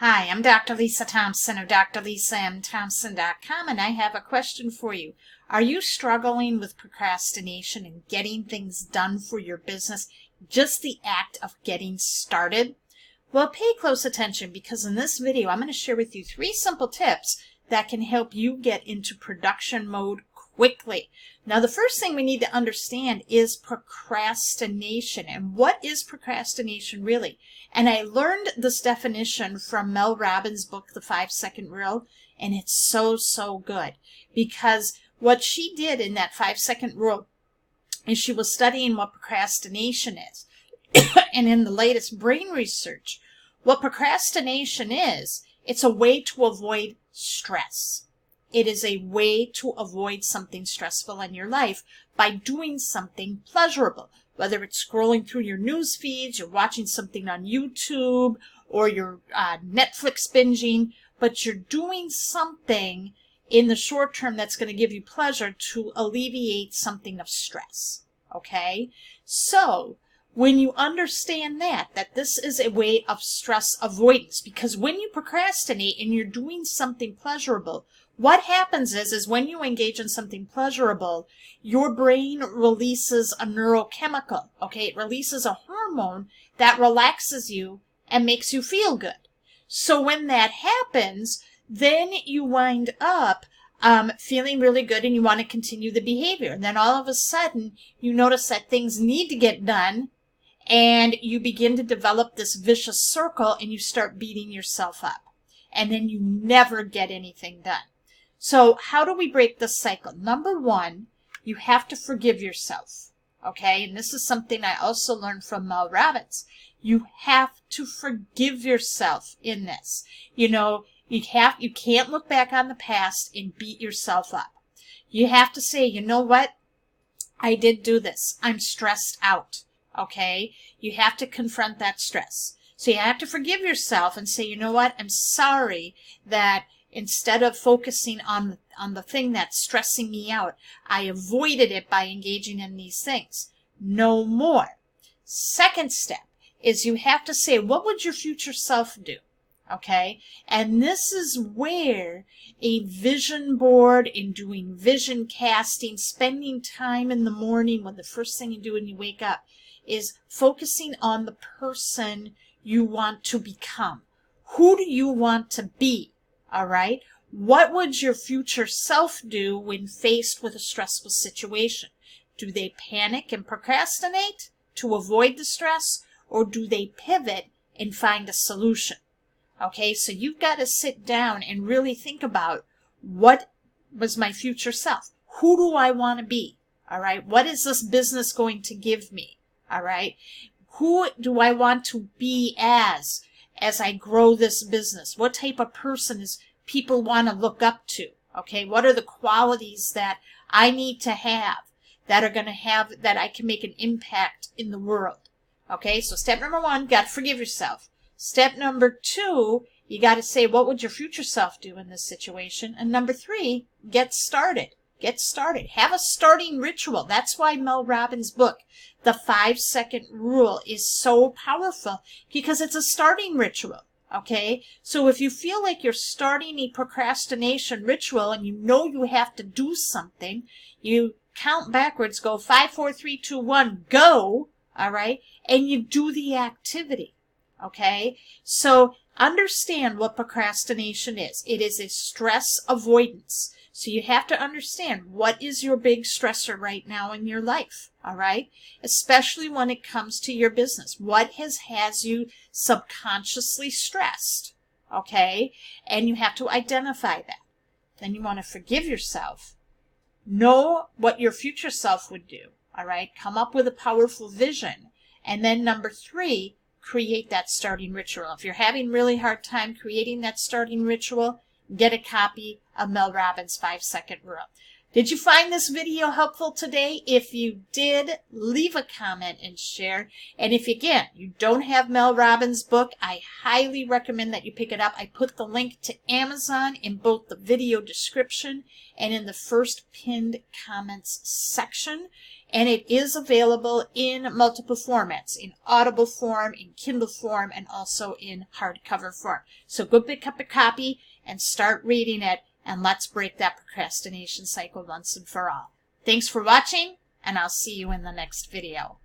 Hi, I'm Dr. Lisa Thompson of drlisamthompson.com, and I have a question for you. Are you struggling with procrastination and getting things done for your business, just the act of getting started? Well, pay close attention because in this video, I'm going to share with you 3 simple tips that can help you get into production mode quickly. Now, the first thing we need to understand is procrastination. And what is procrastination really? And I learned this definition from Mel Robbins' book, The 5-Second Rule, and it's so good. Because what she did in that 5-second rule is she was studying what procrastination is. And in the latest brain research, what procrastination is, it's a way to avoid stress. It is a way to avoid something stressful in your life by doing something pleasurable. Whether it's scrolling through your news feeds, you're watching something on YouTube, or you're Netflix binging, but you're doing something in the short term that's going to give you pleasure to alleviate something of stress. Okay? So, when you understand that this is a way of stress avoidance, because when you procrastinate and you're doing something pleasurable, what happens is when you engage in something pleasurable, your brain releases a neurochemical, okay? It releases a hormone that relaxes you and makes you feel good. So when that happens, then you wind up feeling really good and you want to continue the behavior. And then all of a sudden, you notice that things need to get done, and you begin to develop this vicious circle and you start beating yourself up. And then you never get anything done. So how do we break this cycle? Number 1, you have to forgive yourself. Okay? And this is something I also learned from Mel Robbins. You have to forgive yourself in this. You know, you can't look back on the past and beat yourself up. You have to say, you know what? I did do this. I'm stressed out. Okay? You have to confront that stress. So you have to forgive yourself and say, you know what? I'm sorry that instead of focusing on the thing that's stressing me out, I avoided it by engaging in these things. No more. Second step is you have to say, what would your future self do? Okay? And this is where a vision board and doing vision casting, spending time in the morning when the first thing you do when you wake up, is focusing on the person you want to become. Who do you want to be? All right? What would your future self do when faced with a stressful situation? Do they panic and procrastinate to avoid the stress, or do they pivot and find a solution? Okay, so you've got to sit down and really think about, what was my future self? Who do I want to be? All right? What is this business going to give me? All right? Who do I want to be as I grow this business? What type of person is people want to look up to? Okay, what are the qualities that I need to have that are going to have, that I can make an impact in the world? Okay, so step number 1, got to forgive yourself. Step number 2, you got to say, what would your future self do in this situation? And number 3, get started. Get started. Have a starting ritual. That's why Mel Robbins' book, The 5-Second Rule, is so powerful, because it's a starting ritual. Okay? So if you feel like you're starting a procrastination ritual and you know you have to do something, you count backwards, go 5, 4, 3, 2, 1, go, all right? And you do the activity. Okay? So understand what procrastination is. It is a stress avoidance. So you have to understand, what is your big stressor right now in your life, all right? Especially when it comes to your business. What has you subconsciously stressed, okay? And you have to identify that. Then you want to forgive yourself. Know what your future self would do, all right? Come up with a powerful vision. And then number 3, create that starting ritual. If you're having really hard time creating that starting ritual, get a copy of Mel Robbins' 5-Second Rule. Did you find this video helpful today? If you did, leave a comment and share. And if, again, you don't have Mel Robbins' book, I highly recommend that you pick it up. I put the link to Amazon in both the video description and in the first pinned comments section. And it is available in multiple formats, in Audible form, in Kindle form, and also in hardcover form. So go pick up a copy and start reading it, and let's break that procrastination cycle once and for all. Thanks for watching, and I'll see you in the next video.